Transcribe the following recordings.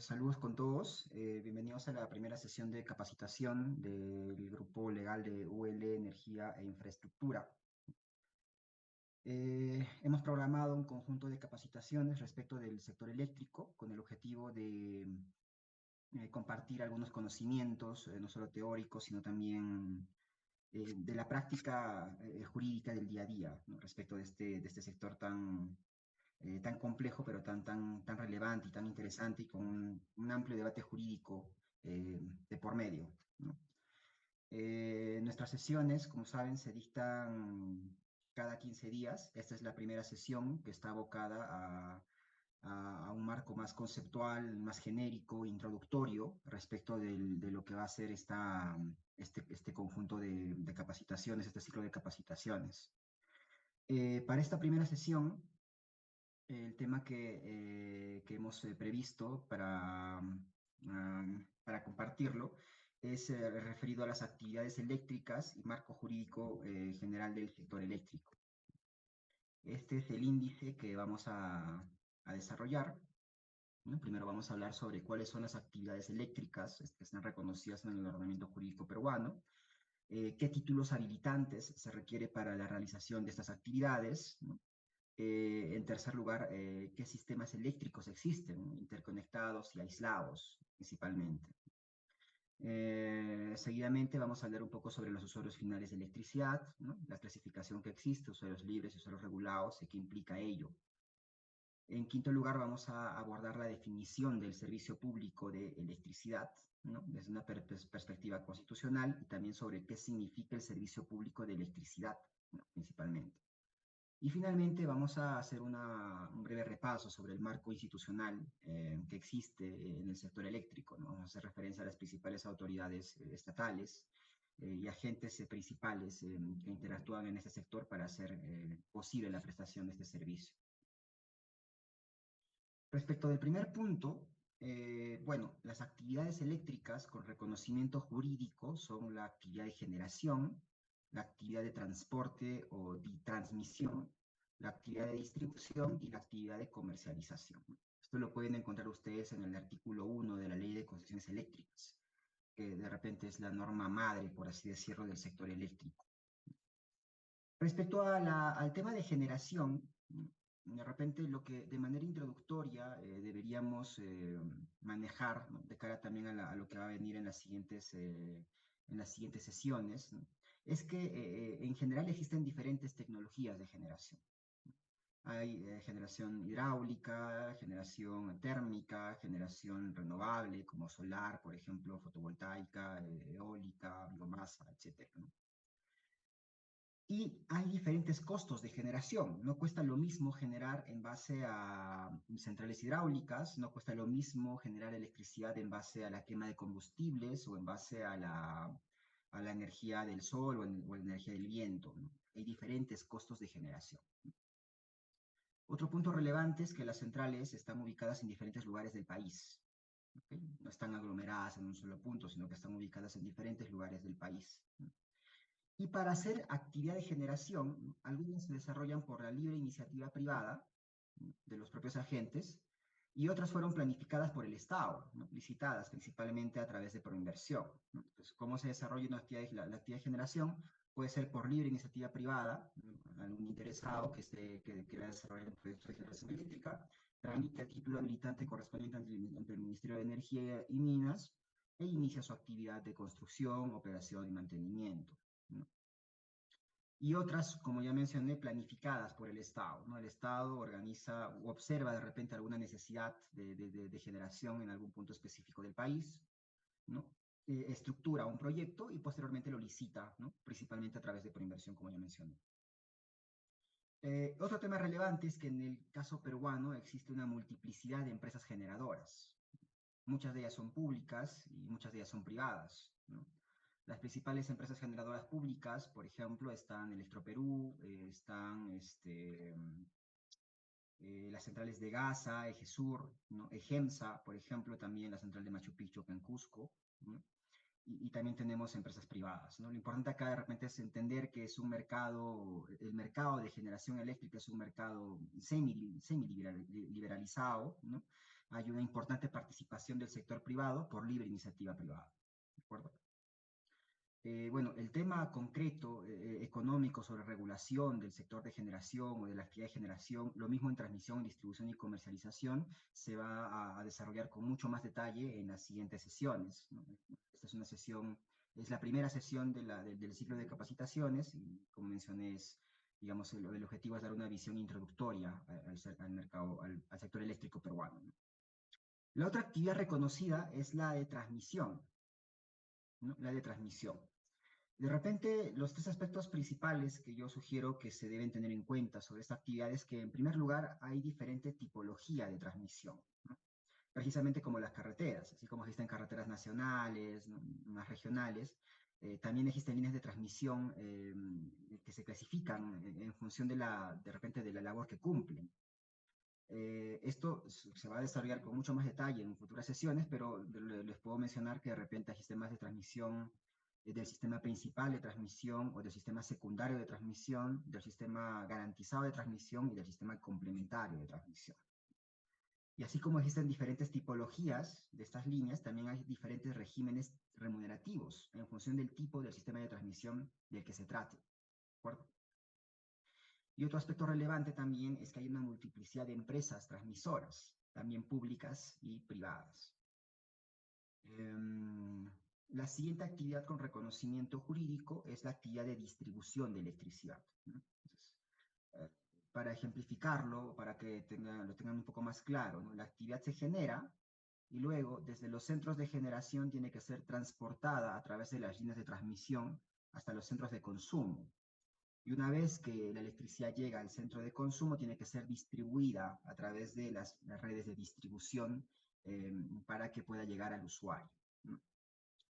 Saludos con todos. Bienvenidos a la primera sesión de capacitación del Grupo Legal de UL Energía e Infraestructura. Hemos programado un conjunto de capacitaciones respecto del sector eléctrico con el objetivo de compartir algunos conocimientos, no solo teóricos, sino también de la práctica jurídica del día a día, ¿no? Respecto de este sector tan complejo, pero tan relevante y tan interesante y con un amplio debate jurídico de por medio, ¿no? Nuestras sesiones, como saben, se dictan cada 15 días. Esta es la primera sesión que está abocada a un marco más conceptual, más genérico, introductorio, respecto de lo que va a ser este conjunto de capacitaciones, este ciclo de capacitaciones. Para esta primera sesión, el tema que hemos previsto para compartirlo es referido a las actividades eléctricas y marco jurídico general del sector eléctrico. Este es el índice que vamos a desarrollar, ¿no? Primero vamos a hablar sobre cuáles son las actividades eléctricas que están reconocidas en el ordenamiento jurídico peruano, qué títulos habilitantes se requiere para la realización de estas actividades, ¿no? En tercer lugar, qué sistemas eléctricos existen, interconectados y aislados, principalmente. Seguidamente vamos a hablar un poco sobre los usuarios finales de electricidad, ¿no? La clasificación que existe, usuarios libres y usuarios regulados, y qué implica ello. En quinto lugar, vamos a abordar la definición del servicio público de electricidad, ¿no? Desde una perspectiva constitucional, y también sobre qué significa el servicio público de electricidad, ¿no? Principalmente. Y finalmente vamos a hacer un breve repaso sobre el marco institucional que existe en el sector eléctrico, ¿no? Vamos a hacer referencia a las principales autoridades estatales y agentes principales que interactúan en este sector para hacer posible la prestación de este servicio. Respecto del primer punto, bueno, las actividades eléctricas con reconocimiento jurídico son la actividad de generación, la actividad de transporte o de transmisión, la actividad de distribución y la actividad de comercialización. Esto lo pueden encontrar ustedes en el artículo 1 de la Ley de Concesiones Eléctricas, que de repente es la norma madre, por así decirlo, del sector eléctrico. Respecto al tema de generación, de repente lo que de manera introductoria deberíamos manejar, ¿no? De cara también a lo que va a venir en las siguientes sesiones, ¿no? Es que en general existen diferentes tecnologías de generación. Hay generación hidráulica, generación térmica, generación renovable como solar, por ejemplo, fotovoltaica, eólica, biomasa, etcétera, ¿no? Y hay diferentes costos de generación. No cuesta lo mismo generar en base a centrales hidráulicas, no cuesta lo mismo generar electricidad en base a la quema de combustibles o en base a la energía del sol o la energía del viento, ¿no? Hay diferentes costos de generación. Otro punto relevante es que las centrales están ubicadas en diferentes lugares del país, ¿okay? No están aglomeradas en un solo punto, sino que están ubicadas en diferentes lugares del país, ¿no? Y para hacer actividad de generación, algunas se desarrollan por la libre iniciativa privada de los propios agentes y otras fueron planificadas por el Estado, ¿no? Licitadas principalmente a través de proinversión, ¿no? Entonces, ¿cómo se desarrolla la actividad de generación? Puede ser por libre iniciativa privada, ¿no? Algún interesado que quiera desarrollar un proyecto de generación eléctrica, tramita el título habilitante correspondiente ante el Ministerio de Energía y Minas e inicia su actividad de construcción, operación y mantenimiento, ¿no? Y otras, como ya mencioné, planificadas por el Estado, ¿no? El Estado organiza o observa de repente alguna necesidad de generación en algún punto específico del país, ¿no? Estructura un proyecto y posteriormente lo licita, ¿no? Principalmente a través de proinversión, como ya mencioné. Otro tema relevante es que en el caso peruano existe una multiplicidad de empresas generadoras. Muchas de ellas son públicas y muchas de ellas son privadas, ¿no? Las principales empresas generadoras públicas, por ejemplo, están Electroperú, están las centrales de Gaza, Egesur, ¿no? Egemsa, por ejemplo, también la central de Machu Picchu en Cusco, ¿no? Y también tenemos empresas privadas, ¿no? Lo importante acá de repente es entender que es un mercado, el mercado de generación eléctrica es un mercado semi-liberalizado, ¿no? hay una importante participación del sector privado por libre iniciativa privada. ¿De acuerdo? Bueno, el tema concreto económico sobre regulación del sector de generación o de la actividad de generación, lo mismo en transmisión, distribución y comercialización, se va a desarrollar con mucho más detalle en las siguientes sesiones, ¿no? Esta es una sesión, es la primera sesión del ciclo de capacitaciones y, como mencioné, digamos, el objetivo es dar una visión introductoria al mercado, al sector eléctrico peruano, ¿no? La otra actividad reconocida es la de transmisión, ¿no? La de transmisión. De repente, los tres aspectos principales que yo sugiero que se deben tener en cuenta sobre esta actividad es que, en primer lugar, hay diferente tipología de transmisión, ¿no? Precisamente como las carreteras, así como existen carreteras nacionales, ¿no?, más regionales, también existen líneas de transmisión que se clasifican en función de repente, de la labor que cumplen. Esto se va a desarrollar con mucho más detalle en futuras sesiones, pero les puedo mencionar que de repente hay sistemas de transmisión del sistema principal de transmisión o del sistema secundario de transmisión, del sistema garantizado de transmisión y del sistema complementario de transmisión. Y así como existen diferentes tipologías de estas líneas, también hay diferentes regímenes remunerativos en función del tipo del sistema de transmisión del que se trate. ¿De acuerdo? Y otro aspecto relevante también es que hay una multiplicidad de empresas transmisoras, también públicas y privadas. La siguiente actividad con reconocimiento jurídico es la actividad de distribución de electricidad, ¿no? Entonces, para ejemplificarlo, para que lo tengan un poco más claro, ¿no? La actividad se genera y luego desde los centros de generación tiene que ser transportada a través de las líneas de transmisión hasta los centros de consumo. Y una vez que la electricidad llega al centro de consumo, tiene que ser distribuida a través de las redes de distribución para que pueda llegar al usuario, ¿no?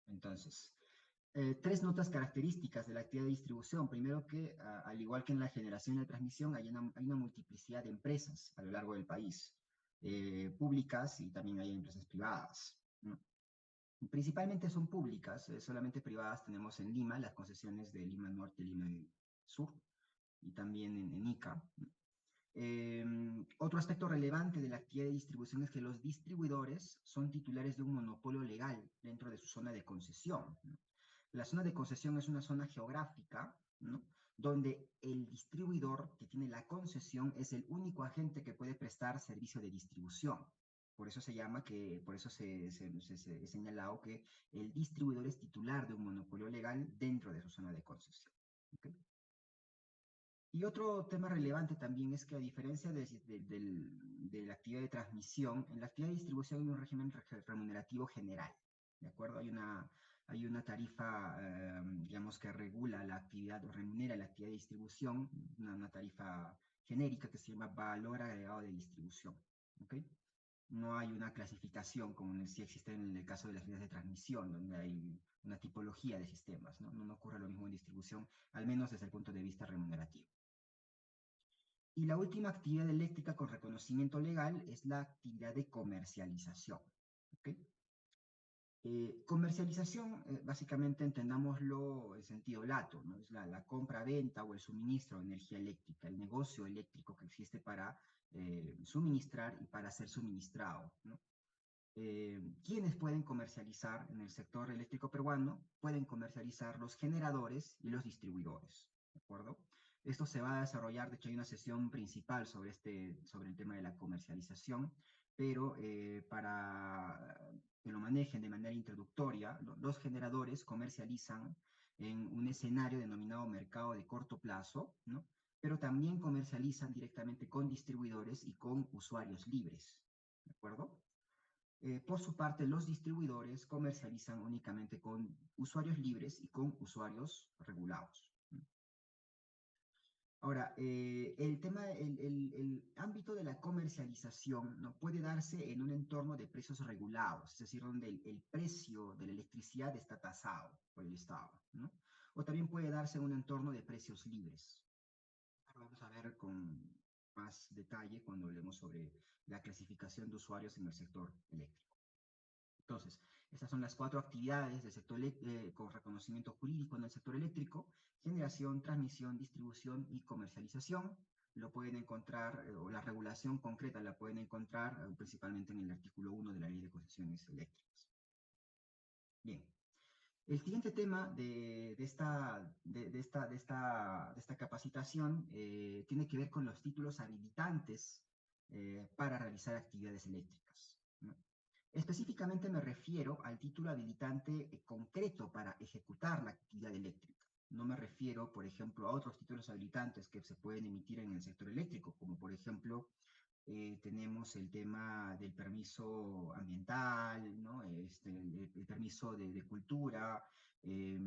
Entonces, tres notas características de la actividad de distribución. Primero que, al igual que en la generación y la transmisión, hay una multiplicidad de empresas a lo largo del país, públicas y también hay empresas privadas, ¿no? Principalmente son públicas, solamente privadas tenemos en Lima, las concesiones de Lima Norte y Lima Sur, y también en Ica. Otro aspecto relevante de la actividad de distribución es que los distribuidores son titulares de un monopolio legal dentro de su zona de concesión, ¿no? La zona de concesión es una zona geográfica, ¿no?, donde el distribuidor que tiene la concesión es el único agente que puede prestar servicio de distribución. Por eso por eso se he señalado que el distribuidor es titular de un monopolio legal dentro de su zona de concesión. ¿Okay? Y otro tema relevante también es que, a diferencia de la actividad de transmisión, en la actividad de distribución hay un régimen remunerativo general, ¿de acuerdo? Hay una tarifa, digamos, que regula la actividad o remunera la actividad de distribución, una tarifa genérica que se llama valor agregado de distribución, ¿ok? No hay una clasificación como sí existe en el caso de las líneas de transmisión, donde hay una tipología de sistemas, ¿no? No ocurre lo mismo en distribución, al menos desde el punto de vista remunerativo. Y la última actividad eléctrica con reconocimiento legal es la actividad de comercialización. ¿Okay? Comercialización, básicamente entendámoslo en sentido lato, ¿no? Es la compra, venta o el suministro de energía eléctrica, el negocio eléctrico que existe para suministrar y para ser suministrado, ¿no? ¿Quiénes pueden comercializar en el sector eléctrico peruano? Pueden comercializar los generadores y los distribuidores, ¿de acuerdo? Esto se va a desarrollar, de hecho hay una sesión principal sobre el tema de la comercialización, pero para que lo manejen de manera introductoria, los generadores comercializan en un escenario denominado mercado de corto plazo, ¿no? Pero también comercializan directamente con distribuidores y con usuarios libres, ¿de acuerdo? Por su parte, los distribuidores comercializan únicamente con usuarios libres y con usuarios regulados. Ahora, el ámbito de la comercialización no puede darse en un entorno de precios regulados, es decir, donde el precio de la electricidad está tasado por el Estado, ¿no? O también puede darse en un entorno de precios libres. Ahora vamos a ver con más detalle cuando hablemos sobre la clasificación de usuarios en el sector eléctrico. Entonces, estas son las cuatro actividades del sector con reconocimiento jurídico en el sector eléctrico: generación, transmisión, distribución y comercialización. lo pueden encontrar, o la regulación concreta la pueden encontrar principalmente en el artículo 1 de la Ley de Concesiones Eléctricas. Bien. El siguiente tema de esta capacitación tiene que ver con los títulos habilitantes para realizar actividades eléctricas, ¿no? Específicamente me refiero al título habilitante concreto para ejecutar la actividad eléctrica. No me refiero, por ejemplo, a otros títulos habilitantes que se pueden emitir en el sector eléctrico, como por ejemplo tenemos el tema del permiso ambiental, ¿no? El permiso de cultura, eh,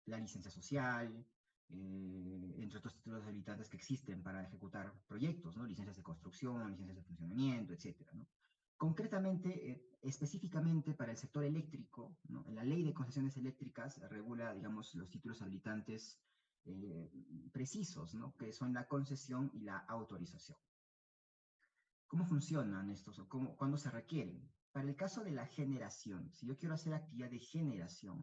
la licencia social, entre otros títulos habilitantes que existen para ejecutar proyectos, ¿no? Licencias de construcción, licencias de funcionamiento, etcétera, ¿no? Concretamente, específicamente para el sector eléctrico, ¿no? La Ley de Concesiones Eléctricas regula, digamos, los títulos habilitantes eh, precisos, ¿no? Que son la concesión y la autorización. ¿Cómo funcionan estos o cuándo se requieren? Para el caso de la generación, si yo quiero hacer actividad de generación,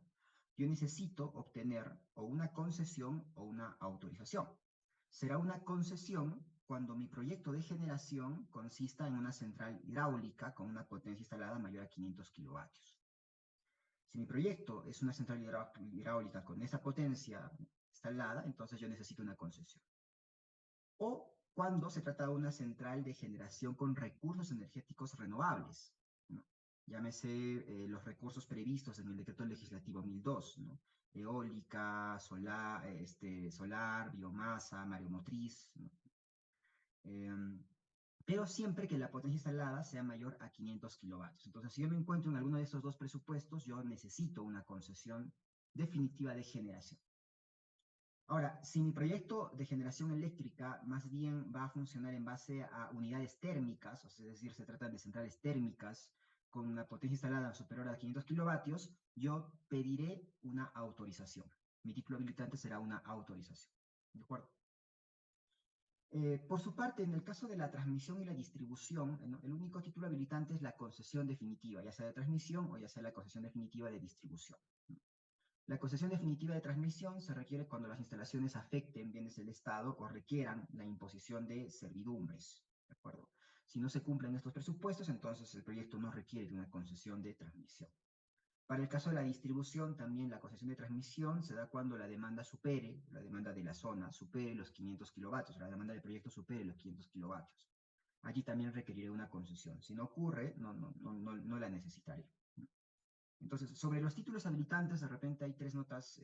yo necesito obtener o una concesión o una autorización. Será una concesión cuando mi proyecto de generación consista en una central hidráulica con una potencia instalada mayor a 500 kilovatios. Si mi proyecto es una central hidráulica con esa potencia instalada, entonces yo necesito una concesión. O cuando se trata de una central de generación con recursos energéticos renovables, ¿no? Llámese los recursos previstos en el decreto legislativo 1002, ¿no? Eólica, solar, biomasa, mareomotriz, ¿no? Pero siempre que la potencia instalada sea mayor a 500 kilovatios. Entonces, si yo me encuentro en alguno de estos dos presupuestos, yo necesito una concesión definitiva de generación. Ahora, si mi proyecto de generación eléctrica más bien va a funcionar en base a unidades térmicas, es decir, se trata de centrales térmicas con una potencia instalada superior a 500 kilovatios, yo pediré una autorización. Mi título habilitante será una autorización. ¿De acuerdo? Por su parte, en el caso de la transmisión y la distribución, el único título habilitante es la concesión definitiva, ya sea de transmisión o ya sea la concesión definitiva de distribución. La concesión definitiva de transmisión se requiere cuando las instalaciones afecten bienes del Estado o requieran la imposición de servidumbres, ¿de acuerdo? Si no se cumplen estos presupuestos, entonces el proyecto no requiere de una concesión de transmisión. Para el caso de la distribución, también la concesión de transmisión se da cuando la demanda supere, la demanda de la zona supere los 500 kilovatios, la demanda del proyecto supere los 500 kilovatios. Allí también requeriré una concesión. Si no ocurre, no la necesitaré. Entonces, sobre los títulos habilitantes, de repente hay tres notas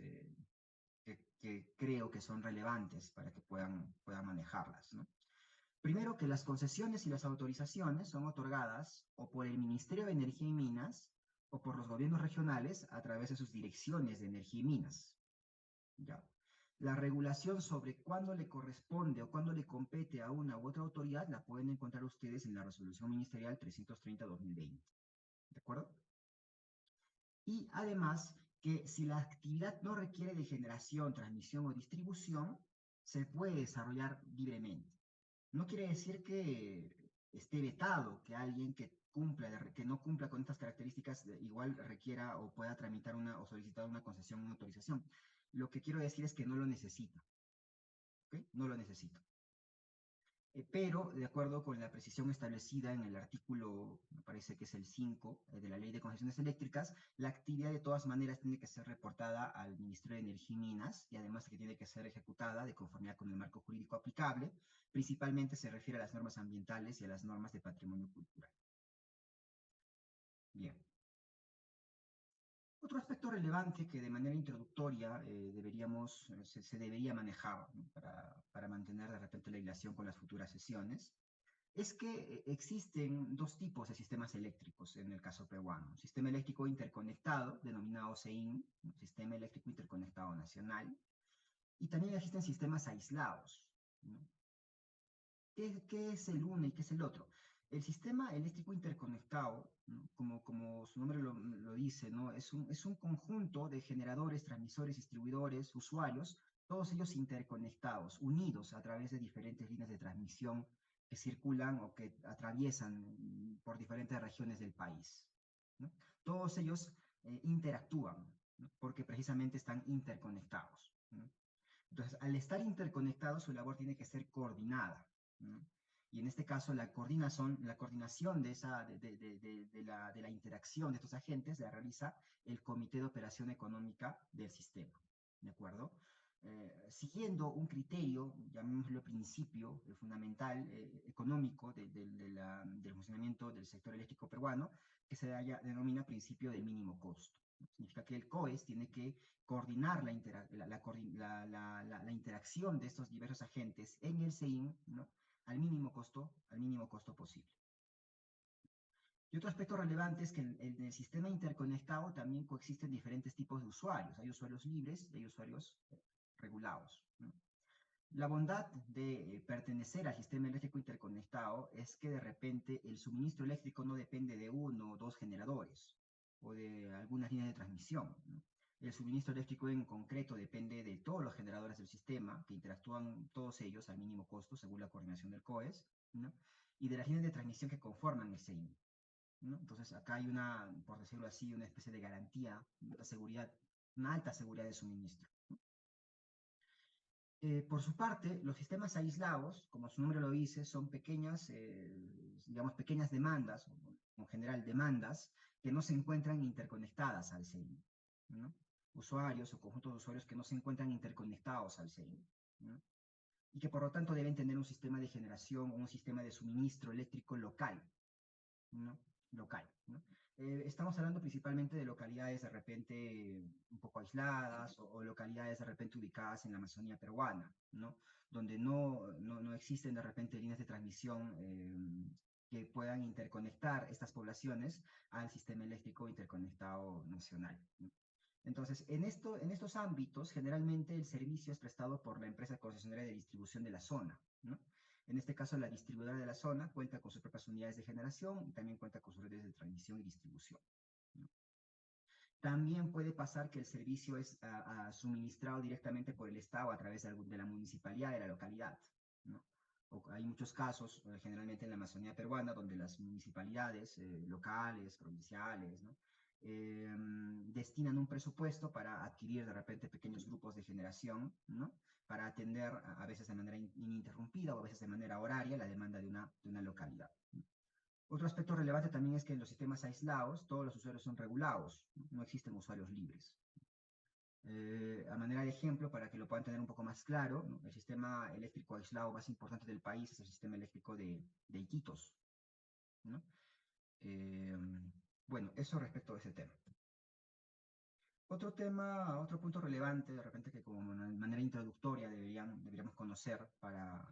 que creo que son relevantes para que puedan manejarlas, ¿no? Primero, que las concesiones y las autorizaciones son otorgadas o por el Ministerio de Energía y Minas o por los gobiernos regionales a través de sus direcciones de energía y minas. ¿Ya? La regulación sobre cuándo le corresponde o cuándo le compete a una u otra autoridad la pueden encontrar ustedes en la Resolución Ministerial 330-2020. ¿De acuerdo? Y además que si la actividad no requiere de generación, transmisión o distribución, se puede desarrollar libremente. No quiere decir que esté vetado, que alguien que no cumpla con estas características igual requiera o pueda tramitar o solicitar una concesión o una autorización. Lo que quiero decir es que no lo necesita. ¿Okay? No lo necesita. Pero, de acuerdo con la precisión establecida en el artículo, me parece que es el 5 de la Ley de Concesiones Eléctricas, la actividad de todas maneras tiene que ser reportada al Ministerio de Energía y Minas, y además que tiene que ser ejecutada de conformidad con el marco jurídico aplicable. Principalmente se refiere a las normas ambientales y a las normas de patrimonio cultural. Bien. Otro aspecto relevante que de manera introductoria se debería manejar, ¿no? para mantener de repente la hilación con las futuras sesiones, es que existen dos tipos de sistemas eléctricos en el caso peruano. Un sistema eléctrico interconectado, denominado SEIN, un sistema eléctrico interconectado nacional, y también existen sistemas aislados, ¿no? ¿Qué es el uno y qué es el otro? El sistema eléctrico interconectado, ¿no? Como su nombre lo dice, ¿no? Es un conjunto de generadores, transmisores, distribuidores, usuarios, todos ellos interconectados, unidos a través de diferentes líneas de transmisión que circulan o que atraviesan por diferentes regiones del país, ¿no? Todos ellos interactúan, ¿no? Porque precisamente están interconectados, ¿no? Entonces, al estar interconectados, su labor tiene que ser coordinada, ¿no? Y en este caso, la coordinación de la interacción de estos agentes la realiza el Comité de Operación Económica del sistema, ¿de acuerdo? Siguiendo un criterio, llamémoslo principio fundamental económico del funcionamiento del sector eléctrico peruano, que denomina principio del mínimo costo. Significa que el COES tiene que coordinar la interacción de estos diversos agentes en el SEIN, ¿no? al mínimo costo posible. Y otro aspecto relevante es que en el sistema interconectado también coexisten diferentes tipos de usuarios. Hay usuarios libres y hay usuarios regulados, ¿no? La bondad de pertenecer al sistema eléctrico interconectado es que de repente el suministro eléctrico no depende de uno o dos generadores o de algunas líneas de transmisión, ¿no? El suministro eléctrico en concreto depende de todos los generadores del sistema, que interactúan todos ellos al mínimo costo según la coordinación del COES, ¿no? Y de las líneas de transmisión que conforman el SEIN, ¿no? Entonces acá hay por decirlo así, una especie de garantía, una alta seguridad de suministro. Por su parte, los sistemas aislados, como su nombre lo dice, son pequeñas, digamos, pequeñas demandas, o en general demandas, que no se encuentran interconectadas al SEIN, ¿no? Usuarios o conjuntos de usuarios que no se encuentran interconectados al SEIN, ¿no? Y que por lo tanto deben tener un sistema de generación o un sistema de suministro eléctrico local, ¿no? Local, ¿no? Estamos hablando principalmente de localidades de repente un poco aisladas o localidades de repente ubicadas en la Amazonía peruana, ¿no? Donde no existen de repente líneas de transmisión que puedan interconectar estas poblaciones al sistema eléctrico interconectado nacional, ¿no? Entonces, en estos ámbitos, generalmente el servicio es prestado por la empresa concesionaria de distribución de la zona, ¿no? En este caso, la distribuidora de la zona cuenta con sus propias unidades de generación y también cuenta con sus redes de transmisión y distribución, ¿no? También puede pasar que el servicio es suministrado directamente por el Estado a través de la municipalidad de la localidad, ¿no? Hay muchos casos, generalmente en la Amazonía peruana, donde las municipalidades locales, provinciales, ¿no? Destinan un presupuesto para adquirir de repente pequeños grupos de generación, ¿no? Para atender a veces de manera ininterrumpida o a veces de manera horaria la demanda de una localidad. Otro aspecto relevante también es que en los sistemas aislados todos los usuarios son regulados, no existen usuarios libres. A manera de ejemplo, para que lo puedan tener un poco más claro, ¿no? El sistema eléctrico aislado más importante del país es el sistema eléctrico de Iquitos, ¿no? Bueno, eso respecto a ese tema. Otro punto relevante, de repente que como manera introductoria deberíamos conocer para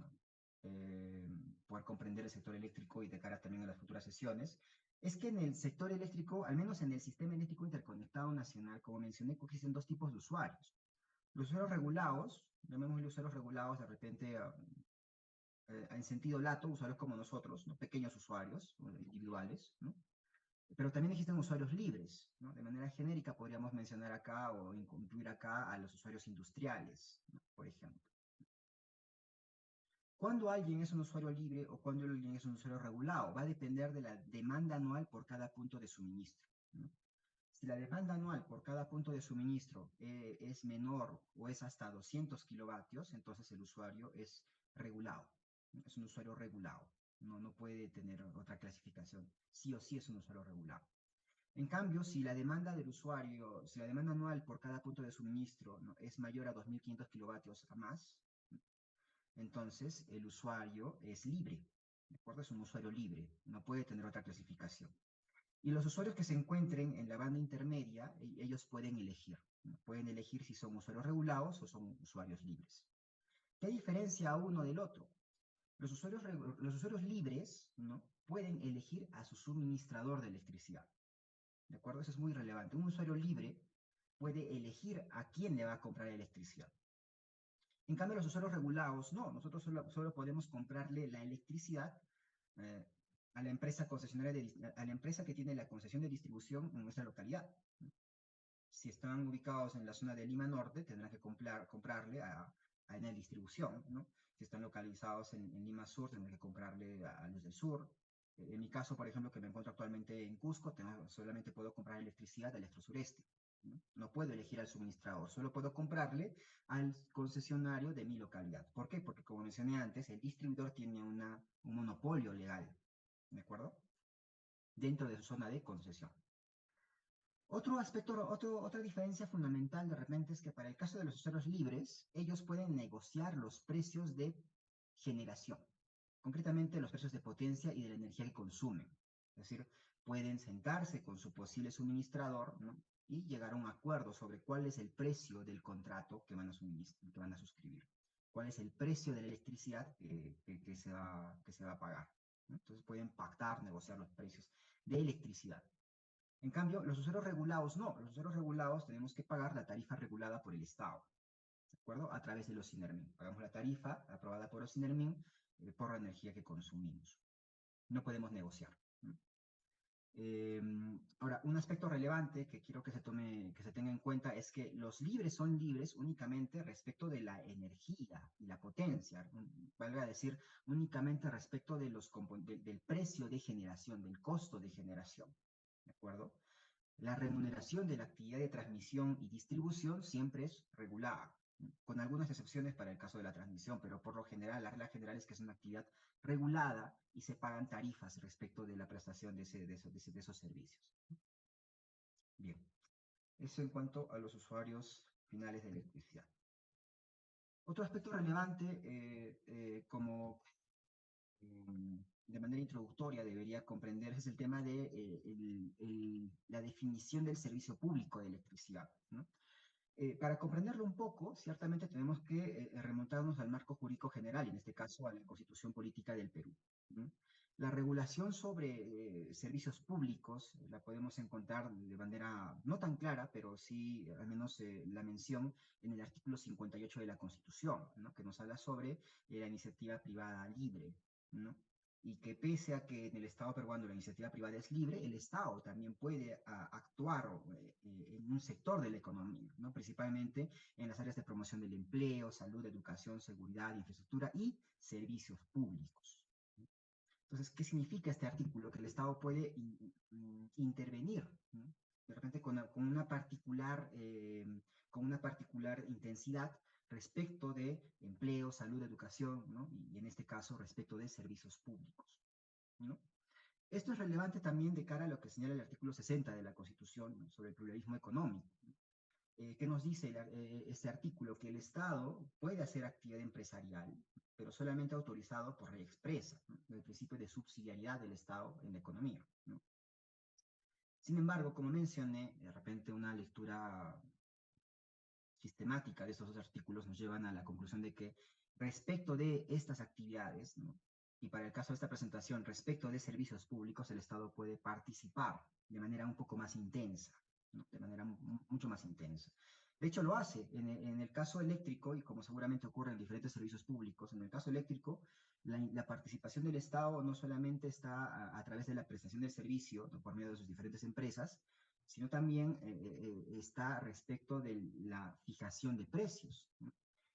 poder comprender el sector eléctrico y de cara también a las futuras sesiones, es que en el sector eléctrico, al menos en el sistema eléctrico interconectado nacional, como mencioné, existen dos tipos de usuarios. Los usuarios regulados, llamémosle usuarios regulados de repente en sentido lato, usuarios como nosotros, ¿no? Pequeños usuarios individuales, ¿no? Pero también existen usuarios libres, ¿no? De manera genérica podríamos mencionar acá o incluir acá a los usuarios industriales, ¿no? Por ejemplo. ¿Cuándo alguien es un usuario libre o cuándo alguien es un usuario regulado? Va a depender de la demanda anual por cada punto de suministro, ¿no? Si la demanda anual por cada punto de suministro es menor o es hasta 200 kilovatios, entonces el usuario es regulado, ¿no? Es un usuario regulado. No puede tener otra clasificación. Sí o sí es un usuario regulado. En cambio, si la demanda anual por cada punto de suministro, ¿no? es mayor a 2.500 kilovatios a más, entonces el usuario es libre, ¿de acuerdo? Es un usuario libre, no puede tener otra clasificación. Y los usuarios que se encuentren en la banda intermedia, ellos pueden elegir, ¿no? Pueden elegir si son usuarios regulados o son usuarios libres. ¿Qué diferencia uno del otro? Los usuarios libres, ¿no? Pueden elegir a su suministrador de electricidad. ¿De acuerdo? Eso es muy relevante. Un usuario libre puede elegir a quién le va a comprar electricidad. En cambio, los usuarios regulados, no. Nosotros solo podemos comprarle la electricidad a la empresa concesionaria, a la empresa que tiene la concesión de distribución en nuestra localidad. Si están ubicados en la zona de Lima Norte, tendrán que comprarle a Enel Distribución, ¿no? Si están localizados en Lima Sur, tendrán que comprarle a Luz del Sur. En mi caso, por ejemplo, que me encuentro actualmente en Cusco, solamente puedo comprar electricidad del Electro Sureste, ¿no? No puedo elegir al suministrador, solo puedo comprarle al concesionario de mi localidad. ¿Por qué? Porque como mencioné antes, el distribuidor tiene un monopolio legal, ¿de acuerdo? Dentro de su zona de concesión. Otro aspecto, otra diferencia fundamental de repente es que para el caso de los usuarios libres, ellos pueden negociar los precios de generación, concretamente los precios de potencia y de la energía que consumen. Es decir, pueden sentarse con su posible suministrador, ¿no? Y llegar a un acuerdo sobre cuál es el precio del contrato que van a, que van a suscribir, cuál es el precio de la electricidad que se va a pagar, ¿no? Entonces pueden pactar, negociar los precios de electricidad. En cambio, los usuarios regulados no. Los usuarios regulados tenemos que pagar la tarifa regulada por el Estado, ¿de acuerdo? A través de los SINERMIN. Pagamos la tarifa aprobada por los SINERMIN por la energía que consumimos. No podemos negociar. Ahora, un aspecto relevante que quiero que se tenga en cuenta es que los libres son libres únicamente respecto de la energía y la potencia, valga decir, únicamente respecto de del precio de generación, del costo de generación, ¿de acuerdo? La remuneración de la actividad de transmisión y distribución siempre es regulada, con algunas excepciones para el caso de la transmisión, pero por lo general, la regla general es que es una actividad regulada y se pagan tarifas respecto de la prestación de esos servicios. Bien, eso en cuanto a los usuarios finales de electricidad. Otro aspecto relevante, como de manera introductoria debería comprenderse es el tema de la definición del servicio público de electricidad, ¿no? Para comprenderlo un poco, ciertamente tenemos que remontarnos al marco jurídico general, y en este caso a la Constitución Política del Perú, ¿no? La regulación sobre servicios públicos la podemos encontrar de manera no tan clara, pero sí al menos la mención en el artículo 58 de la Constitución, ¿no? Que nos habla sobre la iniciativa privada libre, ¿no? Y que pese a que en el Estado peruano la iniciativa privada es libre, el Estado también puede actuar en un sector de la economía, ¿no? Principalmente en las áreas de promoción del empleo, salud, educación, seguridad, infraestructura y servicios públicos. Entonces, ¿qué significa este artículo? Que el Estado puede intervenir, ¿no? De repente con una particular intensidad respecto de empleo, salud, educación, ¿no? Y en este caso respecto de servicios públicos, ¿no? Esto es relevante también de cara a lo que señala el artículo 60 de la Constitución, ¿no? Sobre el pluralismo económico. ¿Qué nos dice este artículo? Que el Estado puede hacer actividad empresarial, pero solamente autorizado por ley expresa, ¿no? El principio de subsidiariedad del Estado en la economía, ¿no? Sin embargo, como mencioné, de repente una lectura sistemática de estos dos artículos nos llevan a la conclusión de que respecto de estas actividades, ¿no? Y para el caso de esta presentación, respecto de servicios públicos, el Estado puede participar de manera un poco más intensa, ¿no? De manera mucho más intensa. De hecho, lo hace en el caso eléctrico, y como seguramente ocurre en diferentes servicios públicos, en el caso eléctrico, la participación del Estado no solamente está a través de la prestación del servicio, ¿no? Por medio de sus diferentes empresas, sino también está respecto de la fijación de precios, ¿no?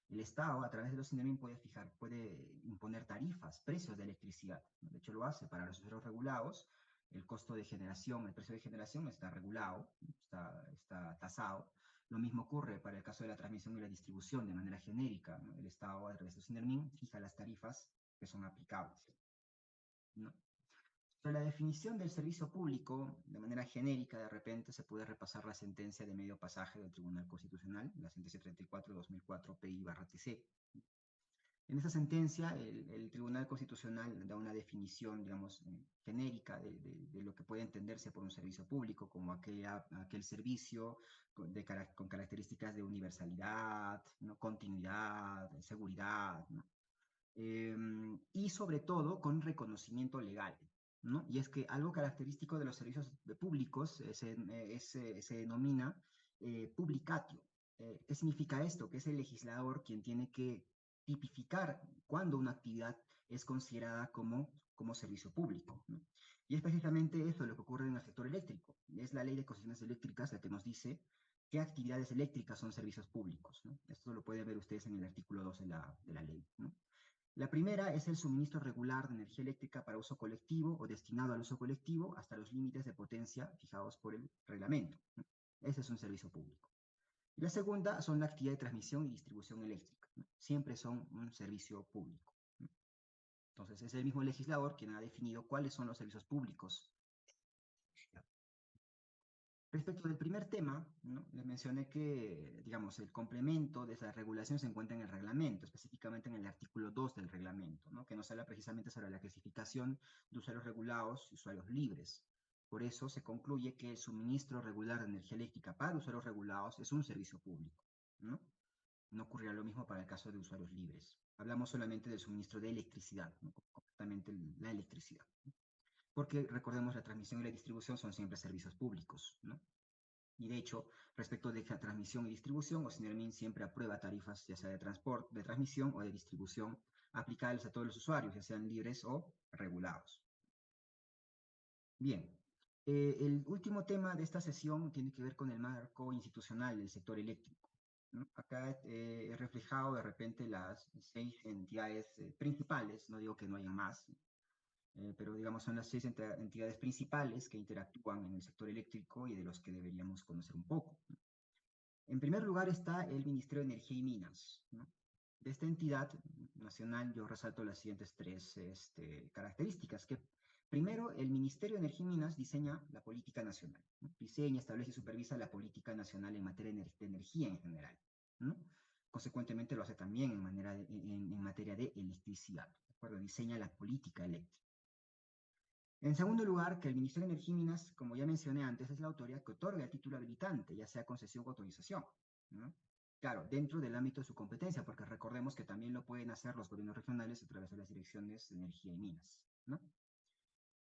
El Estado, a través de los SINEMIN, puede imponer tarifas, precios de electricidad, ¿no? De hecho, lo hace para los usuarios regulados. El costo de generación, el precio de generación está regulado, está tasado. Lo mismo ocurre para el caso de la transmisión y la distribución de manera genérica, ¿no? El Estado, a través de los SINEMIN, fija las tarifas que son aplicables, ¿no? Sobre la definición del servicio público, de manera genérica, de repente se puede repasar la sentencia de medio pasaje del Tribunal Constitucional, la sentencia 34-2004 PI/TC. En esta sentencia, el Tribunal Constitucional da una definición, digamos, genérica de lo que puede entenderse por un servicio público, como aquel servicio con características de universalidad, ¿no? Continuidad, seguridad, ¿no? Y sobre todo con reconocimiento legal, ¿no? Y es que algo característico de los servicios públicos se denomina publicatio. ¿Qué significa esto? Que es el legislador quien tiene que tipificar cuándo una actividad es considerada como servicio público, ¿no? Y es precisamente eso lo que ocurre en el sector eléctrico. Es la ley de concesiones eléctricas la que nos dice qué actividades eléctricas son servicios públicos, ¿no? Esto lo pueden ver ustedes en el artículo 2 de la ley, ¿no? La primera es el suministro regular de energía eléctrica para uso colectivo o destinado al uso colectivo hasta los límites de potencia fijados por el reglamento, ¿no? Ese es un servicio público. Y la segunda son la actividad de transmisión y distribución eléctrica, ¿no? Siempre son un servicio público, ¿no? Entonces, es el mismo legislador quien ha definido cuáles son los servicios públicos. Respecto del primer tema, ¿no? Les mencioné que, digamos, el complemento de esa regulación se encuentra en el reglamento, específicamente en el artículo 2 del reglamento, ¿no? Que nos habla precisamente sobre la clasificación de usuarios regulados y usuarios libres. Por eso se concluye que el suministro regular de energía eléctrica para usuarios regulados es un servicio público, ¿no? No ocurrirá lo mismo para el caso de usuarios libres. Hablamos solamente del suministro de electricidad, ¿no? Concretamente la electricidad, ¿no? Porque recordemos, la transmisión y la distribución son siempre servicios públicos, ¿no? Y de hecho, respecto de transmisión y distribución, Ocinermin siempre aprueba tarifas, ya sea de transporte, de transmisión o de distribución, aplicables a todos los usuarios, ya sean libres o regulados. Bien, el último tema de esta sesión tiene que ver con el marco institucional del sector eléctrico, ¿no? Acá he reflejado de repente las 6 entidades principales, no digo que no haya más, pero digamos son las 6 entidades principales que interactúan en el sector eléctrico y de los que deberíamos conocer un poco, ¿no? En primer lugar está el Ministerio de Energía y Minas, ¿no? De esta entidad nacional yo resalto las siguientes tres características, que primero, el Ministerio de Energía y Minas diseña la política nacional, ¿no? Diseña, establece y supervisa la política nacional en materia de energía en general, ¿no? Consecuentemente lo hace también en materia de electricidad, ¿de acuerdo? Diseña la política eléctrica. En segundo lugar, que el Ministerio de Energía y Minas, como ya mencioné antes, es la autoridad que otorga el título habilitante, ya sea concesión o autorización, ¿no? Claro, dentro del ámbito de su competencia, porque recordemos que también lo pueden hacer los gobiernos regionales a través de las direcciones de energía y minas, ¿no?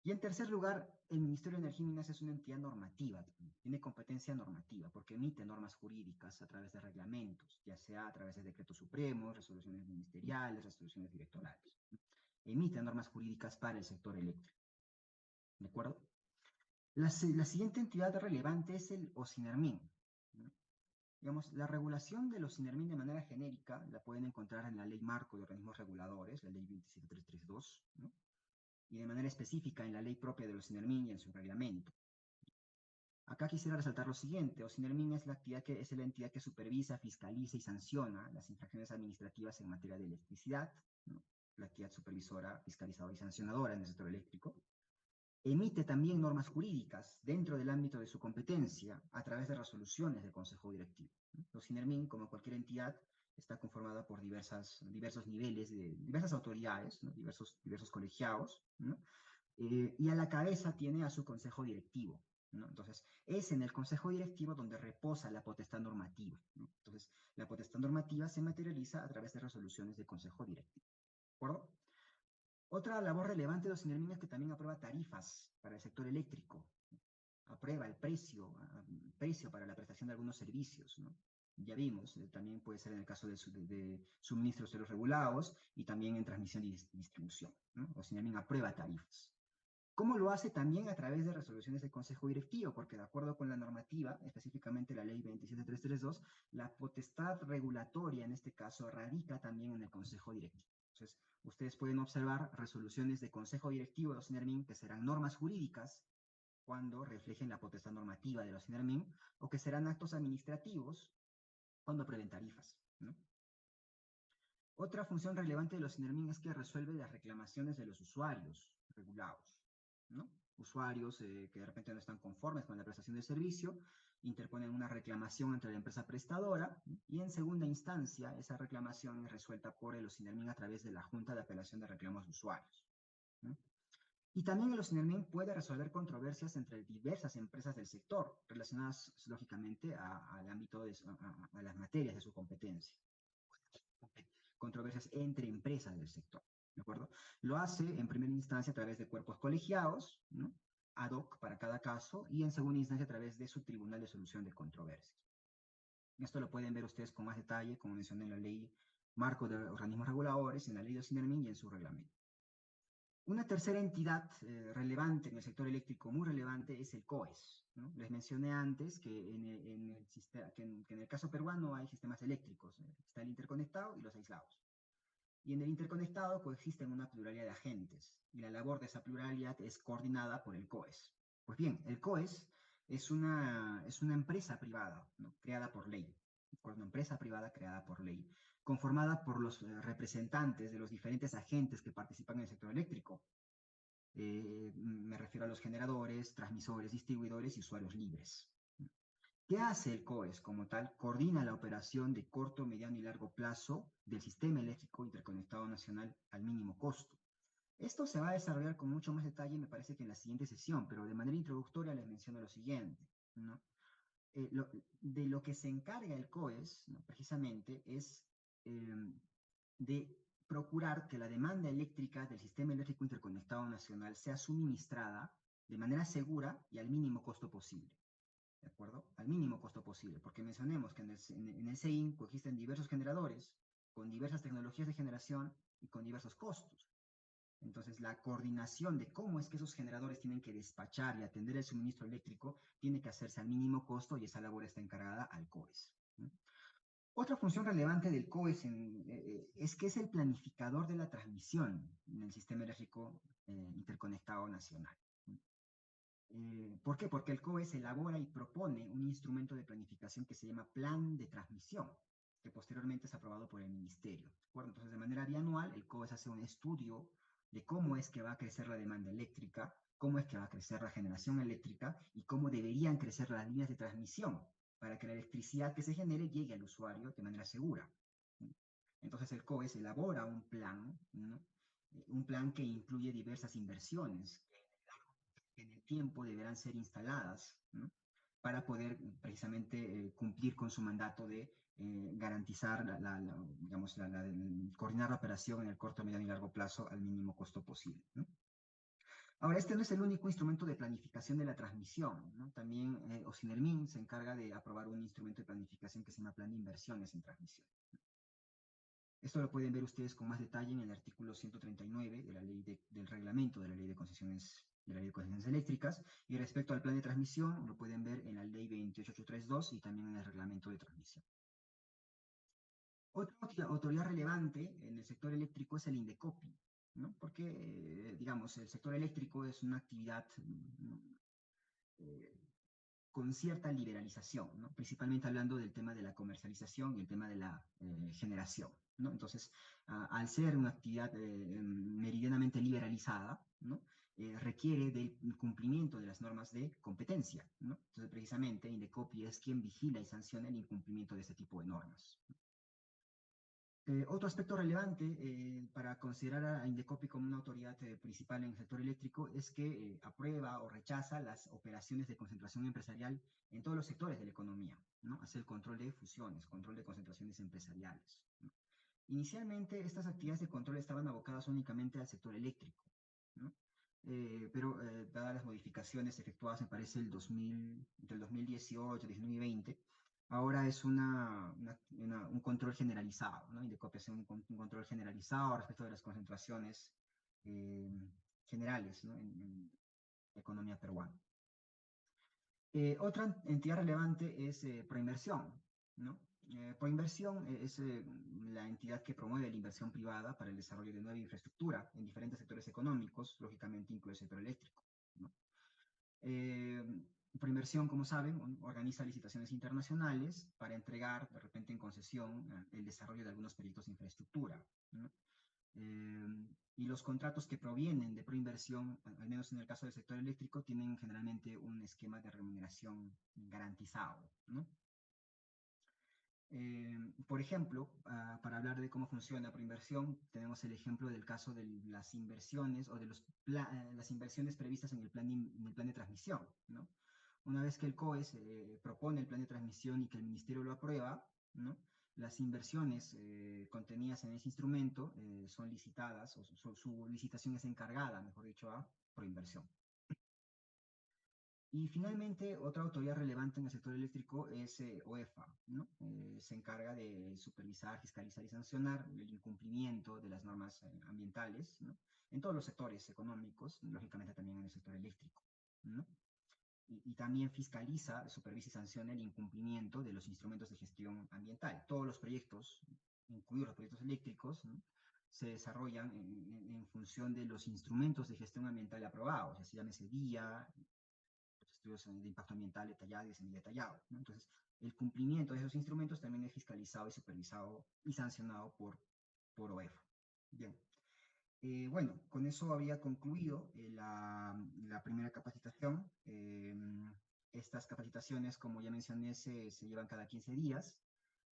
Y en tercer lugar, el Ministerio de Energía y Minas es una entidad normativa, tiene competencia normativa, porque emite normas jurídicas a través de reglamentos, ya sea a través de decretos supremos, resoluciones ministeriales, resoluciones directorales, ¿no? Emite normas jurídicas para el sector eléctrico, ¿de acuerdo? La siguiente entidad relevante es el OCINERMIN, ¿no? Digamos, la regulación del OCINERMIN de manera genérica la pueden encontrar en la Ley Marco de Organismos Reguladores, la Ley 27332, ¿no? Y de manera específica en la ley propia del OCINERMIN y en su reglamento. Acá quisiera resaltar lo siguiente: OCINERMIN es la entidad que supervisa, fiscaliza y sanciona las infracciones administrativas en materia de electricidad, ¿no? La actividad supervisora, fiscalizadora y sancionadora en el sector eléctrico. Emite también normas jurídicas dentro del ámbito de su competencia a través de resoluciones del Consejo Directivo, ¿no? OCINERMIN, como cualquier entidad, está conformada por diversos niveles, diversas autoridades, ¿no? diversos colegiados, ¿no? Y a la cabeza tiene a su Consejo Directivo, ¿no? Entonces, es en el Consejo Directivo donde reposa la potestad normativa, ¿no? Entonces, la potestad normativa se materializa a través de resoluciones del Consejo Directivo, ¿de acuerdo? Otra labor relevante de los OCINERMIN es que también aprueba tarifas para el sector eléctrico, ¿no? Aprueba el precio para la prestación de algunos servicios, ¿no? Ya vimos, también puede ser en el caso de suministros de los regulados y también en transmisión y distribución, ¿no? OCINERMIN aprueba tarifas. ¿Cómo lo hace? También a través de resoluciones del Consejo Directivo, porque de acuerdo con la normativa, específicamente la Ley 27332, la potestad regulatoria en este caso radica también en el Consejo Directivo. Entonces, ustedes pueden observar resoluciones de Consejo Directivo de OCINERMIN que serán normas jurídicas cuando reflejen la potestad normativa de OCINERMIN, o que serán actos administrativos cuando aprueben tarifas, ¿no? Otra función relevante de los OCINERMIN es que resuelve las reclamaciones de los usuarios regulados, ¿no? Usuarios que de repente no están conformes con la prestación del servicio, interponen una reclamación ante la empresa prestadora, ¿no? Y en segunda instancia esa reclamación es resuelta por el OCINERMIN a través de la Junta de Apelación de Reclamos de Usuarios, ¿no? Y también el OCINERMIN puede resolver controversias entre diversas empresas del sector, relacionadas lógicamente al ámbito a las materias de su competencia. Controversias entre empresas del sector, ¿de acuerdo? Lo hace en primera instancia a través de cuerpos colegiados, ¿no? Ad hoc para cada caso, y en segunda instancia a través de su tribunal de solución de controversias. Esto lo pueden ver ustedes con más detalle, como mencioné en la ley Marco de Organismos Reguladores, en la ley de OCINERMIN y en su reglamento. Una tercera entidad relevante en el sector eléctrico, muy relevante, es el COES, ¿no? Les mencioné antes que en el caso peruano hay sistemas eléctricos, está el interconectado y los aislados. Y en el interconectado coexisten una pluralidad de agentes, y la labor de esa pluralidad es coordinada por el COES. Pues bien, el COES es una empresa privada, ¿no? Creada por ley. ¿De acuerdo? Una empresa privada creada por ley, conformada por los representantes de los diferentes agentes que participan en el sector eléctrico. Me refiero a los generadores, transmisores, distribuidores y usuarios libres. ¿Qué hace el COES como tal? Coordina la operación de corto, mediano y largo plazo del sistema eléctrico interconectado nacional al mínimo costo. Esto se va a desarrollar con mucho más detalle, me parece que en la siguiente sesión, pero de manera introductoria les menciono lo siguiente, ¿no? De lo que se encarga el COES, ¿no? Precisamente, es de procurar que la demanda eléctrica del sistema eléctrico interconectado nacional sea suministrada de manera segura y al mínimo costo posible. ¿De acuerdo? Al mínimo costo posible, porque mencionemos que en el CEIN existen diversos generadores con diversas tecnologías de generación y con diversos costos. Entonces, la coordinación de cómo es que esos generadores tienen que despachar y atender el suministro eléctrico tiene que hacerse al mínimo costo y esa labor está encargada al COES. ¿No? Otra función relevante del COES es que es el planificador de la transmisión en el sistema eléctrico interconectado nacional. ¿Por qué? Porque el COES elabora y propone un instrumento de planificación que se llama Plan de Transmisión, que posteriormente es aprobado por el Ministerio. ¿De acuerdo? Entonces, de manera bianual, el COES hace un estudio de cómo es que va a crecer la demanda eléctrica, cómo es que va a crecer la generación eléctrica y cómo deberían crecer las líneas de transmisión para que la electricidad que se genere llegue al usuario de manera segura. Entonces, el COES elabora un plan, ¿no? Un plan que incluye diversas inversiones que en el tiempo deberán ser instaladas, ¿no? Para poder precisamente cumplir con su mandato de garantizar, digamos, coordinar la operación en el corto, mediano y largo plazo al mínimo costo posible, ¿no? Ahora, este no es el único instrumento de planificación de la transmisión, ¿no? También Ocinermin se encarga de aprobar un instrumento de planificación que se llama Plan de Inversiones en Transmisión. Esto lo pueden ver ustedes con más detalle en el artículo 139 de la ley del reglamento de la ley de concesiones eléctricas, y respecto al plan de transmisión lo pueden ver en la ley 28832 y también en el reglamento de transmisión. Otra autoridad relevante en el sector eléctrico es el INDECOPI, ¿no? Porque, digamos, el sector eléctrico es una actividad con cierta liberalización, ¿no? Principalmente hablando del tema de la comercialización y el tema de la generación, ¿no? Entonces, al ser una actividad meridianamente liberalizada, ¿no? Requiere del cumplimiento de las normas de competencia, ¿no? Entonces, precisamente, Indecopi es quien vigila y sanciona el incumplimiento de este tipo de normas. Otro aspecto relevante para considerar a Indecopi como una autoridad principal en el sector eléctrico es que aprueba o rechaza las operaciones de concentración empresarial en todos los sectores de la economía, ¿no? Hace el control de fusiones, control de concentraciones empresariales, ¿no? Inicialmente, estas actividades de control estaban abocadas únicamente al sector eléctrico, ¿no? Pero dadas las modificaciones efectuadas, me parece, entre el 2018 y 2020, ahora es un control generalizado, ¿no? Indecopi hace un control generalizado respecto de las concentraciones eh, generales, ¿no? en la economía peruana. Otra entidad relevante es Proinversión, ¿no? Proinversión es la entidad que promueve la inversión privada para el desarrollo de nueva infraestructura en diferentes sectores económicos, lógicamente incluye el sector eléctrico, ¿no? Proinversión, como saben, organiza licitaciones internacionales para entregar de repente en concesión el desarrollo de algunos proyectos de infraestructura, ¿no? Y los contratos que provienen de Proinversión, al menos en el caso del sector eléctrico, tienen generalmente un esquema de remuneración garantizado, ¿no? Por ejemplo, para hablar de cómo funciona Proinversión, tenemos el ejemplo del caso de las inversiones o de las inversiones previstas en el plan de transmisión, ¿no? Una vez que el COES propone el plan de transmisión y que el Ministerio lo aprueba, ¿no? Las inversiones contenidas en ese instrumento son licitadas, o su licitación es encargada, mejor dicho, a Proinversión. Y finalmente, otra autoridad relevante en el sector eléctrico es OEFA, ¿no? Se encarga de supervisar, fiscalizar y sancionar el incumplimiento de las normas ambientales, ¿no? En todos los sectores económicos, lógicamente también en el sector eléctrico, ¿no? Y también fiscaliza, supervisa y sanciona el incumplimiento de los instrumentos de gestión ambiental. Todos los proyectos, incluidos los proyectos eléctricos, ¿no? Se desarrollan en función de los instrumentos de gestión ambiental aprobados, así llámese DIA, estudios de impacto ambiental detallado y semidetallado, ¿no? Entonces, el cumplimiento de esos instrumentos también es fiscalizado y supervisado y sancionado por OEF. Bien. Bueno, con eso había concluido la primera capacitación. Estas capacitaciones, como ya mencioné, se llevan cada 15 días.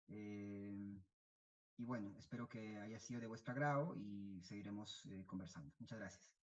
Y bueno, espero que haya sido de vuestro agrado y seguiremos conversando. Muchas gracias.